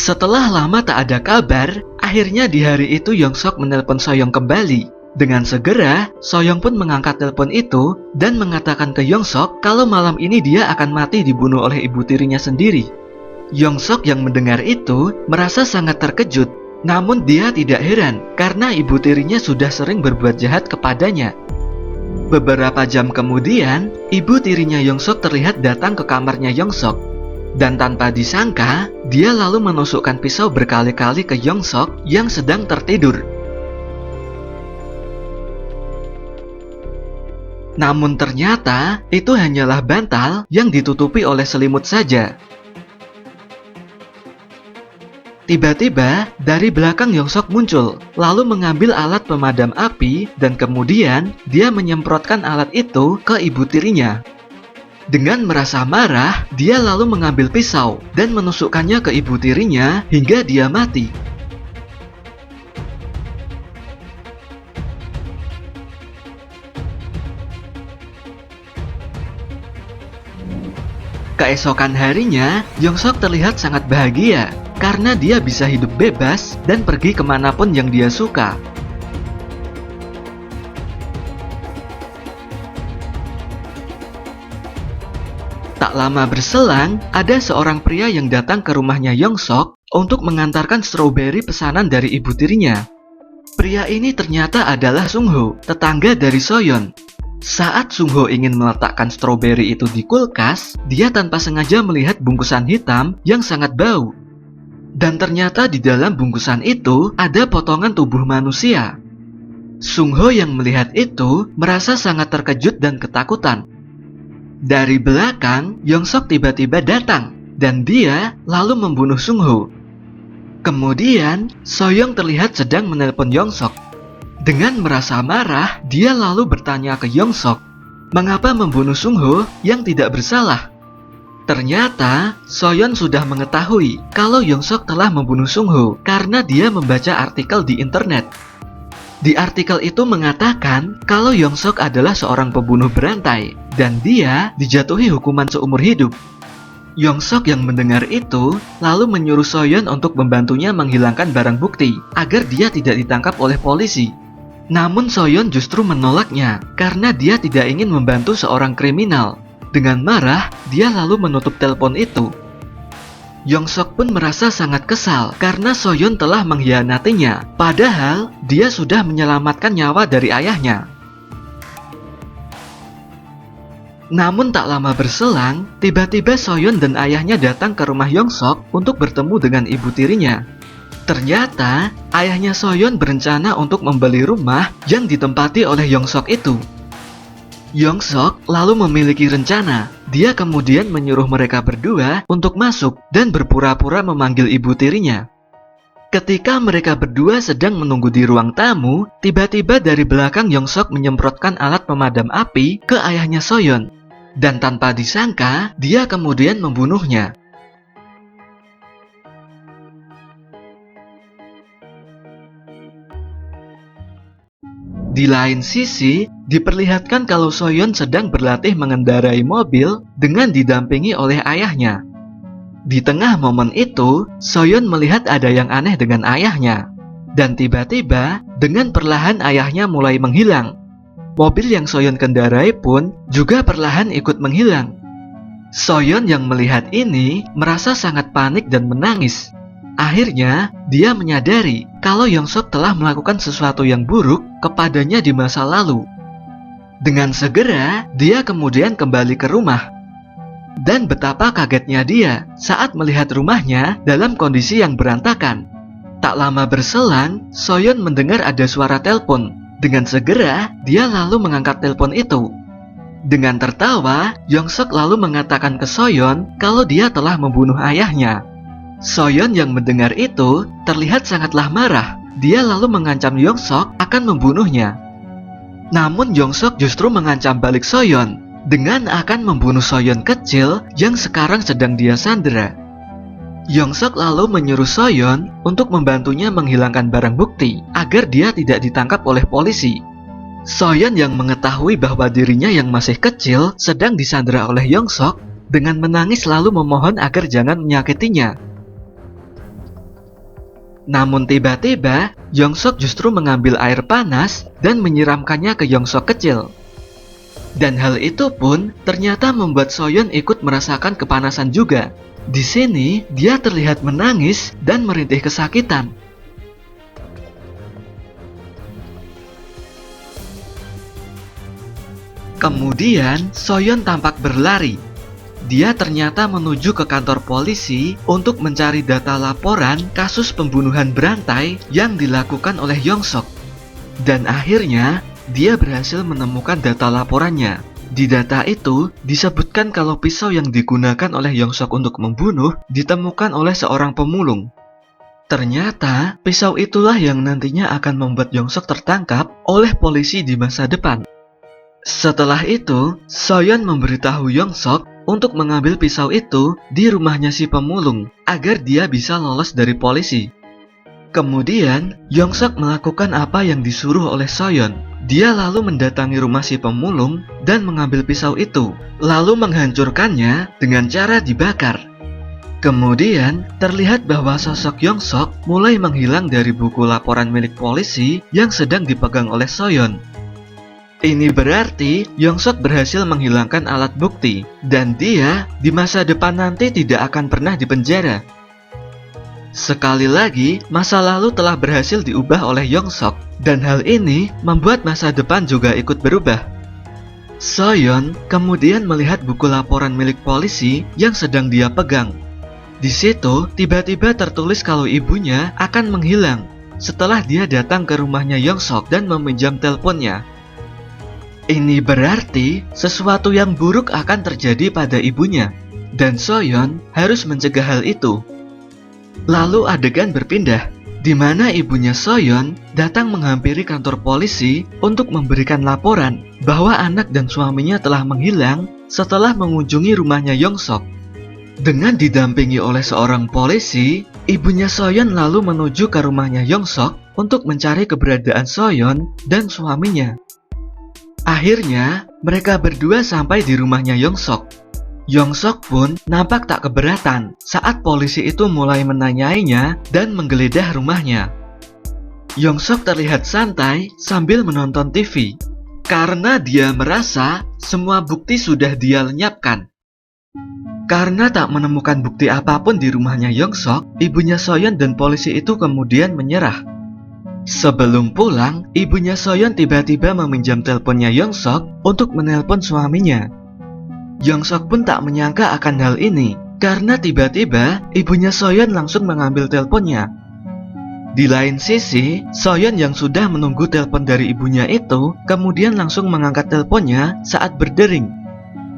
Setelah lama tak ada kabar, akhirnya di hari itu Yongsok menelpon Soyoung kembali. Dengan segera, Soyoung pun mengangkat telepon itu dan mengatakan ke Yongsok kalau malam ini dia akan mati dibunuh oleh ibu tirinya sendiri. Yongsok yang mendengar itu merasa sangat terkejut, namun dia tidak heran karena ibu tirinya sudah sering berbuat jahat kepadanya. Beberapa jam kemudian, ibu tirinya Yongsok terlihat datang ke kamarnya Yongsok. Dan tanpa disangka, dia lalu menusukkan pisau berkali-kali ke Yongsok yang sedang tertidur. Namun ternyata, itu hanyalah bantal yang ditutupi oleh selimut saja. Tiba-tiba, dari belakang Yongsok muncul, lalu mengambil alat pemadam api dan kemudian dia menyemprotkan alat itu ke ibu tirinya. Dengan merasa marah, dia lalu mengambil pisau dan menusukkannya ke ibu tirinya hingga dia mati. Keesokan harinya, Yongsok terlihat sangat bahagia karena dia bisa hidup bebas dan pergi kemanapun yang dia suka. Tak lama berselang, ada seorang pria yang datang ke rumahnya Yongsok untuk mengantarkan stroberi pesanan dari ibu tirinya. Pria ini ternyata adalah Sungho, tetangga dari Soyeon. Saat Sungho ingin meletakkan stroberi itu di kulkas, dia tanpa sengaja melihat bungkusan hitam yang sangat bau. Dan ternyata di dalam bungkusan itu ada potongan tubuh manusia. Sungho yang melihat itu merasa sangat terkejut dan ketakutan. Dari belakang, Yongsok tiba-tiba datang, dan dia lalu membunuh Sungho. Kemudian, Soyeung terlihat sedang menelpon Yongsok. Dengan merasa marah, dia lalu bertanya ke Yongsok, mengapa membunuh Sungho yang tidak bersalah? Ternyata, Soyeon sudah mengetahui kalau Yongsok telah membunuh Sungho karena dia membaca artikel di internet. Di artikel itu mengatakan kalau Yongsok adalah seorang pembunuh berantai dan dia dijatuhi hukuman seumur hidup. Yongsok yang mendengar itu lalu menyuruh Soyeon untuk membantunya menghilangkan barang bukti agar dia tidak ditangkap oleh polisi. Namun Soyeon justru menolaknya karena dia tidak ingin membantu seorang kriminal. Dengan marah, dia lalu menutup telepon itu. Yongsok pun merasa sangat kesal karena Soyeon telah mengkhianatinya, padahal dia sudah menyelamatkan nyawa dari ayahnya. Namun tak lama berselang, tiba-tiba Soyeon dan ayahnya datang ke rumah Yongsok untuk bertemu dengan ibu tirinya. Ternyata, ayahnya Soyeon berencana untuk membeli rumah yang ditempati oleh Yongsok itu. Yongsok lalu memiliki rencana. Dia kemudian menyuruh mereka berdua untuk masuk dan berpura-pura memanggil ibu tirinya. Ketika mereka berdua sedang menunggu di ruang tamu, tiba-tiba dari belakang Yongsok menyemprotkan alat pemadam api ke ayahnya Soyeon. Dan tanpa disangka, dia kemudian membunuhnya. Di lain sisi, diperlihatkan kalau Soyeon sedang berlatih mengendarai mobil dengan didampingi oleh ayahnya. Di tengah momen itu, Soyeon melihat ada yang aneh dengan ayahnya. Dan tiba-tiba, dengan perlahan ayahnya mulai menghilang. Mobil yang Soyeon kendarai pun juga perlahan ikut menghilang. Soyeon yang melihat ini merasa sangat panik dan menangis. Akhirnya, dia menyadari kalau Yongsok telah melakukan sesuatu yang buruk kepadanya di masa lalu. Dengan segera, dia kemudian kembali ke rumah. Dan betapa kagetnya dia saat melihat rumahnya dalam kondisi yang berantakan. Tak lama berselang, Soyeon mendengar ada suara telepon. Dengan segera, dia lalu mengangkat telepon itu. Dengan tertawa, Yongsok lalu mengatakan ke Soyeon kalau dia telah membunuh ayahnya. Soyeon yang mendengar itu terlihat sangatlah marah. Dia lalu mengancam Yongsok akan membunuhnya. Namun Yongsok justru mengancam balik Soyeon dengan akan membunuh Soyeon kecil yang sekarang sedang dia sandera. Yongsok lalu menyuruh Soyeon untuk membantunya menghilangkan barang bukti agar dia tidak ditangkap oleh polisi. Soyeon yang mengetahui bahwa dirinya yang masih kecil sedang disandera oleh Yongsok dengan menangis lalu memohon agar jangan menyakitinya. Namun tiba-tiba, Yongsok justru mengambil air panas dan menyiramkannya ke Yongsok kecil. Dan hal itu pun ternyata membuat Soyeon ikut merasakan kepanasan juga. Di sini, dia terlihat menangis dan merintih kesakitan. Kemudian, Soyeon tampak berlari. Dia ternyata menuju ke kantor polisi untuk mencari data laporan kasus pembunuhan berantai yang dilakukan oleh Yongsok. Dan akhirnya, dia berhasil menemukan data laporannya. Di data itu, disebutkan kalau pisau yang digunakan oleh Yongsok untuk membunuh ditemukan oleh seorang pemulung. Ternyata, pisau itulah yang nantinya akan membuat Yongsok tertangkap oleh polisi di masa depan. Setelah itu, Soyeon memberitahu Yongsok untuk mengambil pisau itu di rumahnya si pemulung agar dia bisa lolos dari polisi. Kemudian, Yongsok melakukan apa yang disuruh oleh Soyeon. Dia lalu mendatangi rumah si pemulung dan mengambil pisau itu, lalu menghancurkannya dengan cara dibakar. Kemudian, terlihat bahwa sosok Yongsok mulai menghilang dari buku laporan milik polisi yang sedang dipegang oleh Soyeon. Ini berarti Yongsok berhasil menghilangkan alat bukti, dan dia di masa depan nanti tidak akan pernah dipenjara. Sekali lagi, masa lalu telah berhasil diubah oleh Yongsok, dan hal ini membuat masa depan juga ikut berubah. Soyeon kemudian melihat buku laporan milik polisi yang sedang dia pegang. Di situ, tiba-tiba tertulis kalau ibunya akan menghilang setelah dia datang ke rumahnya Yongsok dan meminjam teleponnya. Ini berarti sesuatu yang buruk akan terjadi pada ibunya, dan Soyeon harus mencegah hal itu. Lalu adegan berpindah, di mana ibunya Soyeon datang menghampiri kantor polisi untuk memberikan laporan bahwa anak dan suaminya telah menghilang setelah mengunjungi rumahnya Yongsok. Dengan didampingi oleh seorang polisi, ibunya Soyeon lalu menuju ke rumahnya Yongsok untuk mencari keberadaan Soyeon dan suaminya. Akhirnya, mereka berdua sampai di rumahnya Yongsok. Yongsok pun nampak tak keberatan saat polisi itu mulai menanyainya dan menggeledah rumahnya. Yongsok terlihat santai sambil menonton TV, karena dia merasa semua bukti sudah dia lenyapkan. Karena tak menemukan bukti apapun di rumahnya Yongsok, ibunya Soyeon dan polisi itu kemudian menyerah. Sebelum pulang, ibunya Soyeon tiba-tiba meminjam teleponnya Yongsok untuk menelpon suaminya. Yongsok pun tak menyangka akan hal ini, karena tiba-tiba ibunya Soyeon langsung mengambil teleponnya. Di lain sisi, Soyeon yang sudah menunggu telepon dari ibunya itu, kemudian langsung mengangkat teleponnya saat berdering.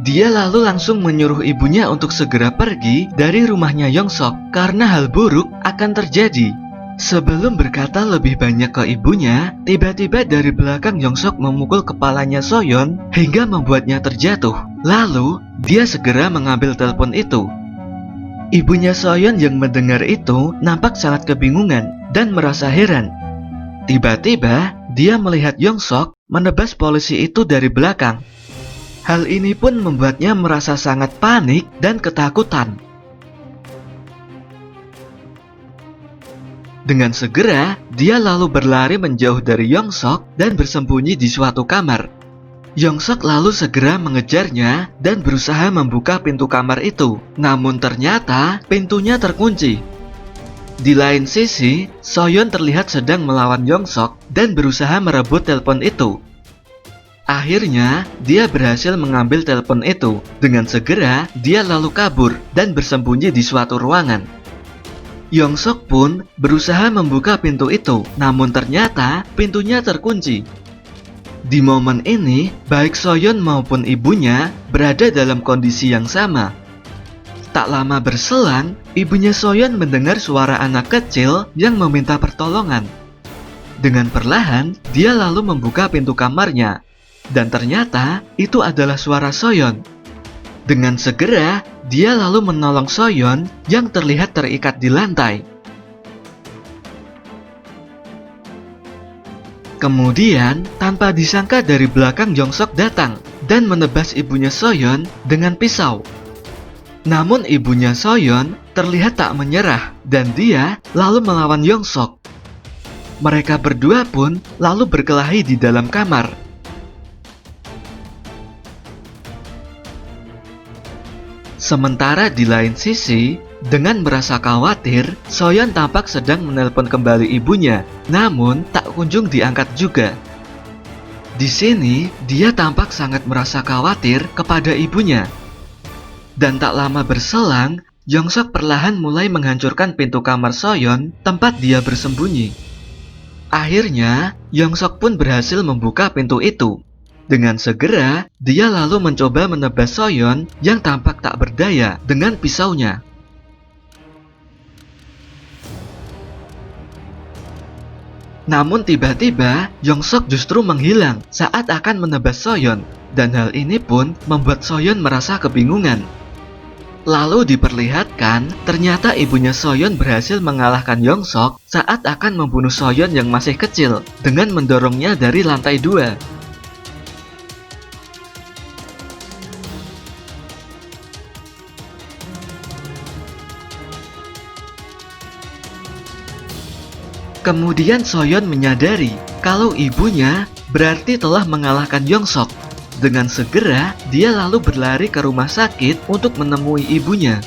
Dia lalu langsung menyuruh ibunya untuk segera pergi dari rumahnya Yongsok, karena hal buruk akan terjadi. Sebelum berkata lebih banyak ke ibunya, tiba-tiba dari belakang Yongsok memukul kepalanya Soyeon hingga membuatnya terjatuh. Lalu, dia segera mengambil telepon itu. Ibunya Soyeon yang mendengar itu nampak sangat kebingungan dan merasa heran. Tiba-tiba, dia melihat Yongsok menebas polisi itu dari belakang. Hal ini pun membuatnya merasa sangat panik dan ketakutan. Dengan segera, dia lalu berlari menjauh dari Yongsok dan bersembunyi di suatu kamar. Yongsok lalu segera mengejarnya dan berusaha membuka pintu kamar itu. Namun ternyata pintunya terkunci. Di lain sisi, Soyeon terlihat sedang melawan Yongsok dan berusaha merebut telepon itu. Akhirnya, dia berhasil mengambil telepon itu. Dengan segera, dia lalu kabur dan bersembunyi di suatu ruangan. Yongsok pun berusaha membuka pintu itu, namun ternyata pintunya terkunci. Di momen ini, baik Soyeon maupun ibunya berada dalam kondisi yang sama. Tak lama berselang, ibunya Soyeon mendengar suara anak kecil yang meminta pertolongan. Dengan perlahan, dia lalu membuka pintu kamarnya, dan ternyata itu adalah suara Soyeon. Dengan segera, dia lalu menolong Soyeon yang terlihat terikat di lantai. Kemudian, tanpa disangka dari belakang Yongsok datang dan menebas ibunya Soyeon dengan pisau. Namun ibunya Soyeon terlihat tak menyerah dan dia lalu melawan Yongsok. Mereka berdua pun lalu berkelahi di dalam kamar. Sementara di lain sisi, dengan merasa khawatir, Soyeon tampak sedang menelpon kembali ibunya, namun tak kunjung diangkat juga. Di sini, dia tampak sangat merasa khawatir kepada ibunya. Dan tak lama berselang, Yongsok perlahan mulai menghancurkan pintu kamar Soyeon tempat dia bersembunyi. Akhirnya, Yongsok pun berhasil membuka pintu itu. Dengan segera, dia lalu mencoba menebas Soyeon yang tampak tak berdaya dengan pisaunya. Namun tiba-tiba, Yongsok justru menghilang saat akan menebas Soyeon, dan hal ini pun membuat Soyeon merasa kebingungan. Lalu diperlihatkan, ternyata ibunya Soyeon berhasil mengalahkan Yongsok saat akan membunuh Soyeon yang masih kecil dengan mendorongnya dari lantai 2. Kemudian Soyeon menyadari kalau ibunya berarti telah mengalahkan Yongsok. Dengan segera, dia lalu berlari ke rumah sakit untuk menemui ibunya.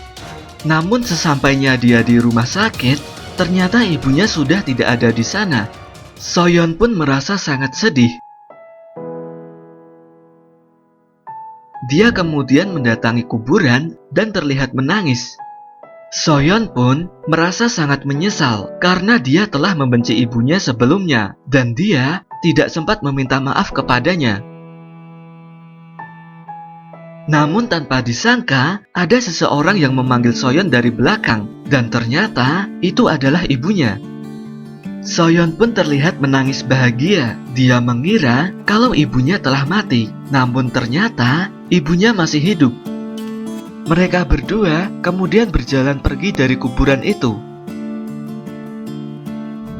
Namun sesampainya dia di rumah sakit, ternyata ibunya sudah tidak ada di sana. Soyeon pun merasa sangat sedih. Dia kemudian mendatangi kuburan dan terlihat menangis. Soyeon pun merasa sangat menyesal karena dia telah membenci ibunya sebelumnya dan dia tidak sempat meminta maaf kepadanya. Namun tanpa disangka, ada seseorang yang memanggil Soyeon dari belakang dan ternyata itu adalah ibunya. Soyeon pun terlihat menangis bahagia. Dia mengira kalau ibunya telah mati, namun ternyata ibunya masih hidup. Mereka berdua kemudian berjalan pergi dari kuburan itu.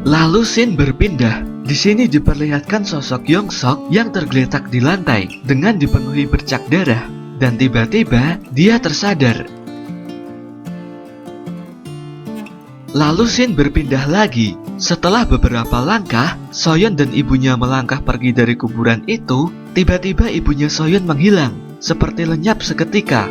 Lalu scene berpindah. Di sini diperlihatkan sosok Yongsok yang tergeletak di lantai dengan dipenuhi bercak darah. Dan tiba-tiba dia tersadar. Lalu scene berpindah lagi. Setelah beberapa langkah, Soyeon dan ibunya melangkah pergi dari kuburan itu. Tiba-tiba ibunya Soyeon menghilang, seperti lenyap seketika.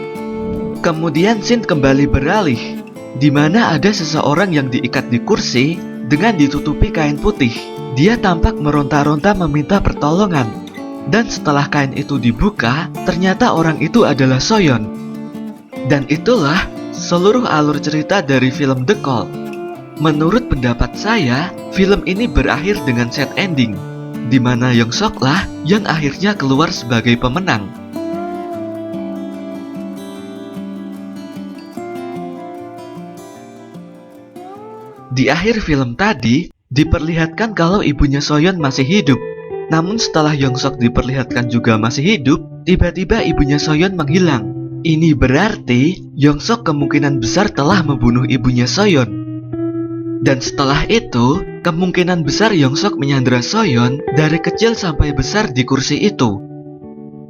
Kemudian scene kembali beralih, di mana ada seseorang yang diikat di kursi dengan ditutupi kain putih. Dia tampak meronta-ronta meminta pertolongan. Dan setelah kain itu dibuka, ternyata orang itu adalah Soyeon. Dan itulah seluruh alur cerita dari film The Call. Menurut pendapat saya, film ini berakhir dengan sad ending, di mana Yongsok lah yang akhirnya keluar sebagai pemenang. Di akhir film tadi, diperlihatkan kalau ibunya Soyeon masih hidup. Namun setelah Yongsok diperlihatkan juga masih hidup, tiba-tiba ibunya Soyeon menghilang. Ini berarti Yongsok kemungkinan besar telah membunuh ibunya Soyeon. Dan setelah itu, kemungkinan besar Yongsok menyandera Soyeon dari kecil sampai besar di kursi itu.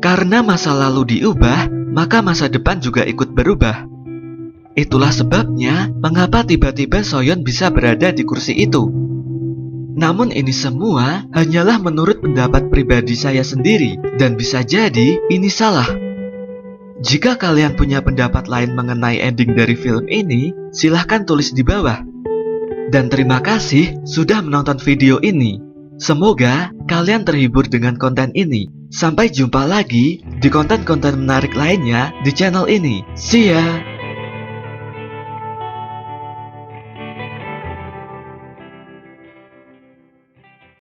Karena masa lalu diubah, maka masa depan juga ikut berubah. Itulah sebabnya mengapa tiba-tiba Soyeon bisa berada di kursi itu. Namun ini semua hanyalah menurut pendapat pribadi saya sendiri dan bisa jadi ini salah. Jika kalian punya pendapat lain mengenai ending dari film ini, silahkan tulis di bawah. Dan terima kasih sudah menonton video ini. Semoga kalian terhibur dengan konten ini. Sampai jumpa lagi di konten-konten menarik lainnya di channel ini. See ya!